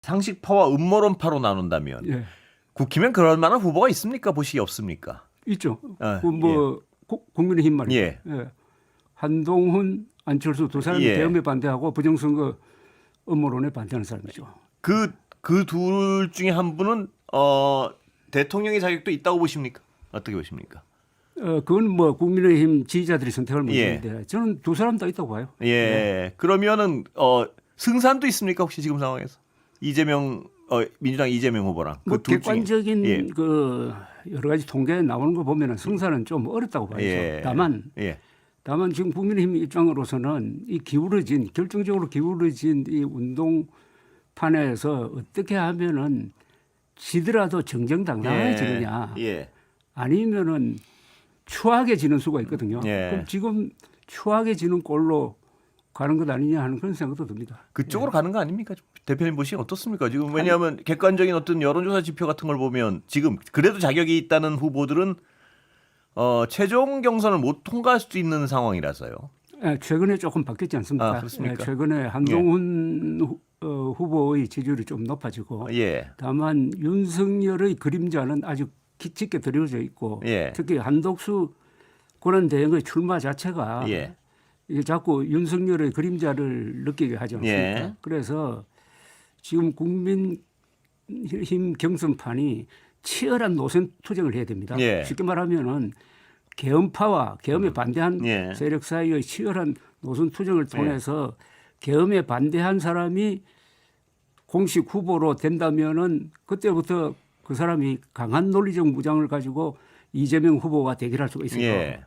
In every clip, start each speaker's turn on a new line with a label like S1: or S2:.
S1: 상식파와 음모론파로 나눈다면
S2: 예.
S1: 국힘엔 그럴 만한 후보가 있습니까? 보시기 없습니까?
S2: 있죠.
S1: 아,
S2: 뭐 국민의힘 말이죠.
S1: 예.
S2: 예. 한동훈, 안철수 두 사람이
S1: 예.
S2: 계엄에 반대하고 부정선거 음모론에 반대하는 사람이죠.
S1: 그 둘 중에 한 분은 대통령의 자격도 있다고 보십니까? 어떻게 보십니까?
S2: 그건 뭐 국민의힘 지지자들이 선택할
S1: 예.
S2: 문제인데 저는 두 사람 다 있다고 봐요.
S1: 예. 그러면은 승산도 있습니까? 혹시 지금 상황에서 이재명 민주당 이재명 후보랑
S2: 뭐
S1: 그 둘 중에
S2: 객관적인
S1: 예.
S2: 그 여러 가지 통계에 나오는 거 보면은 승산은 좀 어렵다고 봐요.
S1: 예.
S2: 다만 지금 국민의힘 입장으로서는 이 결정적으로 기울어진 이 운동판에서 어떻게 하면은 지더라도 정정당당해지느냐,
S1: 예.
S2: 아니면은 추하게 지는 수가 있거든요.
S1: 예.
S2: 그럼 지금 추하게 지는 꼴로 가는 것 아니냐 하는 그런 생각도 듭니다.
S1: 그쪽으로 가는 거 아닙니까? 대표님 보시기 어떻습니까? 지금 왜냐하면 객관적인 어떤 여론조사 지표 같은 걸 보면 지금 그래도 자격이 있다는 후보들은 최종 경선을 못 통과할 수도 있는 상황이라서요.
S2: 예, 최근에 조금 바뀌었지 않습니까?
S1: 그렇습니까?
S2: 예, 최근에 한동훈 후보의 지지율이 좀 높아지고
S1: 예.
S2: 다만 윤석열의 그림자는 아주 짙게 드려져 있고
S1: 예.
S2: 특히 한덕수 권한대행의 출마 자체가
S1: 예.
S2: 이게 자꾸 윤석열의 그림자를 느끼게 하지 않습니까?
S1: 예.
S2: 그래서 지금 국민힘 경선판이 치열한 노선 투쟁을 해야 됩니다.
S1: 예.
S2: 쉽게 말하면은 계엄파와 계엄에 반대한
S1: 예.
S2: 세력 사이의 치열한 노선 투쟁을 통해서 계엄에 반대한 사람이 공식 후보로 된다면은 그때부터 그 사람이 강한 논리적 무장을 가지고 이재명 후보와 대결할 수가 있어요.
S1: 예.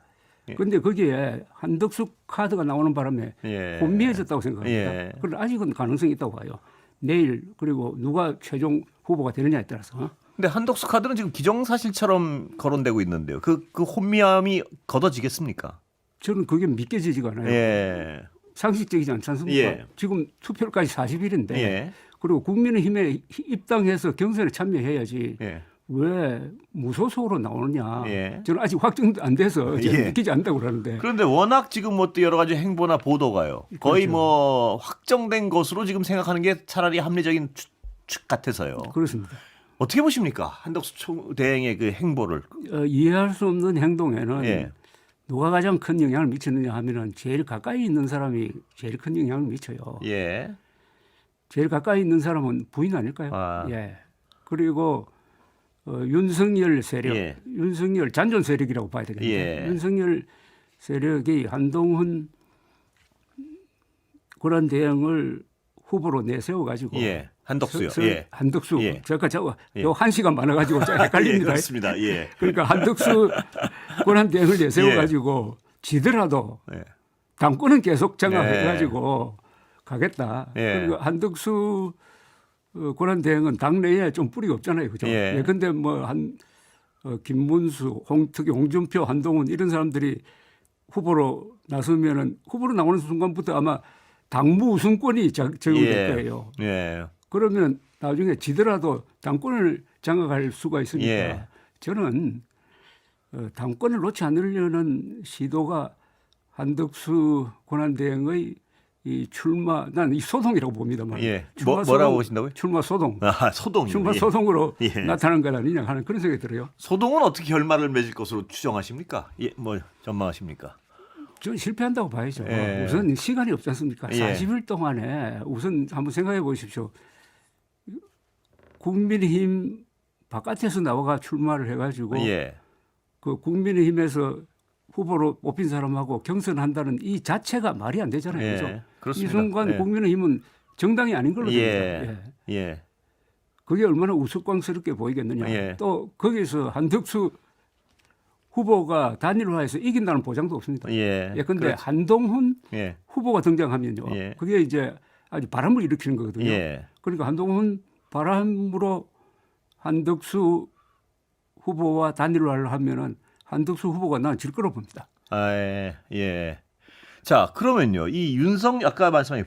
S2: 그런데 거기에 한덕수 카드가 나오는 바람에
S1: 예.
S2: 혼미해졌다고 생각합니다.
S1: 예.
S2: 그런데 아직은 가능성이 있다고 봐요. 내일 그리고 누가 최종 후보가 되느냐에 따라서.
S1: 근데 한덕수 카드는 지금 기정사실처럼 거론되고 있는데요. 그 혼미함이 걷어지겠습니까?
S2: 저는 그게 믿겨지지가 않아요.
S1: 예.
S2: 상식적이지 않지 않습니까?
S1: 예.
S2: 지금 투표일까지 40일인데
S1: 예.
S2: 그리고 국민의힘에 입당해서 경선에 참여해야지
S1: 예.
S2: 왜 무소속으로 나오느냐.
S1: 예.
S2: 저는 아직 확정도 안 돼서 저는
S1: 예.
S2: 믿기지 않다고 그러는데.
S1: 그런데 워낙 지금 뭐 또 여러 가지 행보나 보도가요. 거의
S2: 그렇죠.
S1: 뭐 확정된 것으로 지금 생각하는 게 차라리 합리적인 추측 같아서요.
S2: 그렇습니다.
S1: 어떻게 보십니까? 한덕수 대행의 그 행보를.
S2: 이해할 수 없는 행동에는
S1: 예.
S2: 누가 가장 큰 영향을 미치느냐 하면은 제일 가까이 있는 사람이 제일 큰 영향을 미쳐요.
S1: 예.
S2: 제일 가까이 있는 사람은 부인 아닐까요?
S1: 아.
S2: 예. 그리고 윤석열 세력,
S1: 예.
S2: 윤석열 잔존 세력이라고 봐야 되겠는데
S1: 예.
S2: 윤석열 세력이 한동훈 권한 대행을 후보로 내세워 가지고
S1: 예. 한덕수요. 예.
S2: 한덕수
S1: 예.
S2: 제가 요
S1: 예.
S2: 1시간 많아가지고 좀 헷갈립니다.
S1: 예, 그렇습니다. 예.
S2: 그러니까 한덕수 권한 대행을 내세워 가지고 지더라도
S1: 예.
S2: 당권은 계속 장악해가지고 가겠다.
S1: 예.
S2: 그리고 한덕수 권한 대행은 당내에 좀 뿌리가 없잖아요, 그죠?
S1: 예.
S2: 예컨대 뭐 김문수, 특히 홍준표, 한동훈 이런 사람들이 후보로 나서면은 후보로 나오는 순간부터 아마 당무 우선권이 적용될
S1: 예.
S2: 거예요.
S1: 예.
S2: 그러면 나중에 지더라도 당권을 장악할 수가 있으니까
S1: 예.
S2: 저는 당권을 놓지 않으려는 시도가 한덕수 권한대행의 이 출마, 난 이 소동이라고 봅니다만.
S1: 예.
S2: 출마
S1: 뭐라고 보신다고요?
S2: 출마 소동.
S1: 아, 소동이요.
S2: 출마
S1: 예.
S2: 소동으로
S1: 예.
S2: 나타난 것 아니냐 하는 그런 생각이 들어요.
S1: 소동은 어떻게 결말을 맺을 것으로 추정하십니까? 예, 뭐 전망하십니까?
S2: 저는 실패한다고 봐야죠.
S1: 예.
S2: 우선 시간이 없지 않습니까?
S1: 예.
S2: 40일 동안에 우선 한번 생각해 보십시오. 국민의힘 바깥에서 나와가 출마를 해가지고
S1: 예.
S2: 그 국민의힘에서 후보로 뽑힌 사람하고 경선한다는 이 자체가 말이 안 되잖아요.
S1: 예.
S2: 그죠?
S1: 그렇습니다.
S2: 이 순간
S1: 예.
S2: 국민의힘은 정당이 아닌 걸로 됩니다.
S1: 예.
S2: 예.
S1: 예.
S2: 그게 얼마나 우스꽝스럽게 보이겠느냐.
S1: 예.
S2: 또 거기서 한덕수 후보가 단일화해서 이긴다는 보장도 없습니다.
S1: 예.
S2: 예컨대
S1: 그렇죠.
S2: 한동훈
S1: 예.
S2: 후보가 등장하면요.
S1: 예.
S2: 그게 이제 아주 바람을 일으키는 거거든요.
S1: 예.
S2: 그러니까 한동훈 바람으로 한덕수 후보와 단일화를 하면은 한덕수 후보가 난 질 거로 봅니다.
S1: 아, 예. 예. 자, 그러면요. 이 아까 말씀하신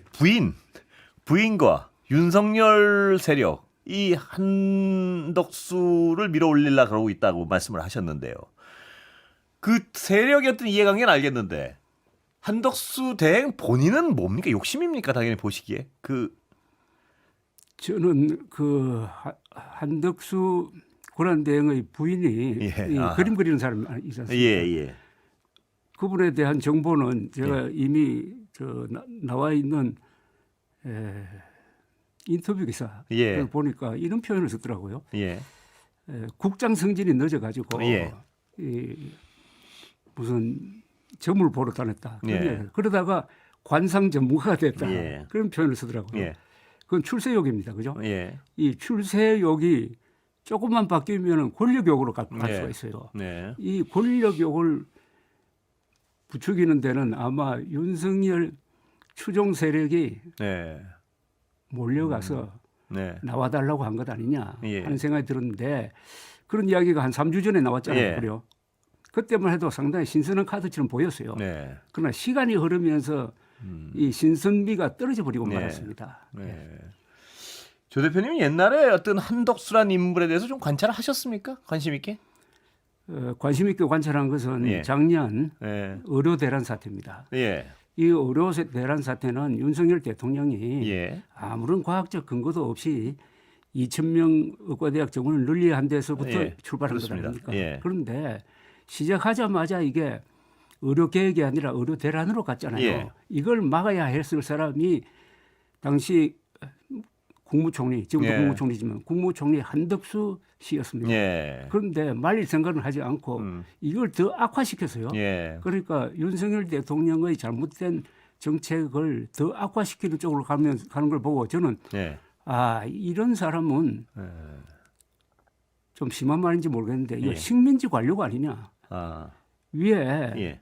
S1: 부인과 윤석열 세력 이 한덕수를 밀어올리려 그러고 있다고 말씀을 하셨는데요. 그 세력의 어떤 이해관계는 알겠는데 한덕수 대행 본인은 뭡니까? 욕심입니까? 당연히 보시기에.
S2: 저는 그 한덕수 권한대행의 부인이
S1: 예.
S2: 이
S1: 아.
S2: 그림 그리는 사람이 있지 않습니까?
S1: 예.
S2: 그분에 대한 정보는 제가 이미 나와 있는 인터뷰 기사
S1: 예.
S2: 보니까 이런 표현을 썼더라고요.
S1: 예.
S2: 국장 승진이 늦어가지고
S1: 예.
S2: 이 무슨 점을 보러 다녔다.
S1: 예.
S2: 그러다가 관상 전문가가 됐다.
S1: 예.
S2: 그런 표현을 쓰더라고요.
S1: 예.
S2: 그건 출세욕입니다. 그죠?
S1: 예.
S2: 이 출세욕이 조금만 바뀌면 권력욕으로 갈
S1: 네.
S2: 수가 있어요.
S1: 네.
S2: 이 권력욕을 부추기는 데는 아마 윤석열 추종 세력이
S1: 네.
S2: 몰려가서
S1: 네.
S2: 나와달라고 한 것 아니냐
S1: 예.
S2: 하는 생각이 들었는데 그런 이야기가 한 3주 전에 나왔잖아요.
S1: 예.
S2: 그래요. 그때만 해도 상당히 신선한 카드처럼 보였어요.
S1: 네.
S2: 그러나 시간이 흐르면서 이 신선미가 떨어져 버리고
S1: 네.
S2: 말았습니다.
S1: 네. 조 대표님 옛날에 어떤 한덕수란 인물에 대해서 좀 관찰을 하셨습니까? 관심 있게?
S2: 관심 있게 관찰한 것은
S1: 예.
S2: 작년
S1: 예.
S2: 의료 대란 사태입니다.
S1: 예.
S2: 이 의료 대란 사태는 윤석열 대통령이
S1: 예.
S2: 아무런 과학적 근거도 없이 2,000명 의과대학 정원을 늘려한 데서부터
S1: 예.
S2: 출발한 것
S1: 그렇습니다.
S2: 아닙니까?
S1: 예.
S2: 그런데 시작하자마자 이게 의료 개혁이 아니라 의료 대란으로 갔잖아요.
S1: 예.
S2: 이걸 막아야 했을 사람이 당시 국무총리, 지금도
S1: 예.
S2: 국무총리지만 국무총리 한덕수 씨였습니다.
S1: 예.
S2: 그런데 말릴 생각을 하지 않고 이걸 더 악화시켰어요.
S1: 예.
S2: 그러니까 윤석열 대통령의 잘못된 정책을 더 악화시키는 쪽으로 가는 걸 보고 저는
S1: 예.
S2: 이런 사람은
S1: 예.
S2: 좀 심한 말인지 모르겠는데 이거
S1: 예.
S2: 식민지 관료가 아니냐.
S1: 아.
S2: 위에
S1: 예.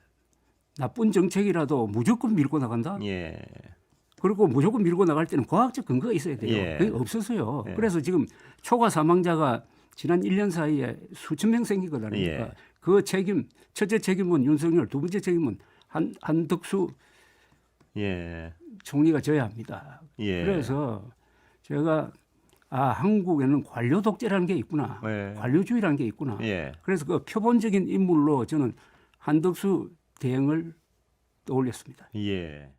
S2: 나쁜 정책이라도 무조건 밀고 나간다.
S1: 예.
S2: 그리고 무조건 밀고 나갈 때는 과학적 근거가 있어야 돼요.
S1: 예.
S2: 그게 없어서요.
S1: 예.
S2: 그래서 지금 초과 사망자가 지난 1년 사이에 수천 명 생긴 것 아닙니까?
S1: 예.
S2: 그 책임, 첫째 책임은 윤석열, 두 번째 책임은 한덕수
S1: 예.
S2: 총리가 져야 합니다.
S1: 예.
S2: 그래서 제가 한국에는 관료 독재라는 게 있구나.
S1: 예.
S2: 관료주의라는 게 있구나.
S1: 예.
S2: 그래서 그 표본적인 인물로 저는 한덕수 대행을 떠올렸습니다.
S1: 예.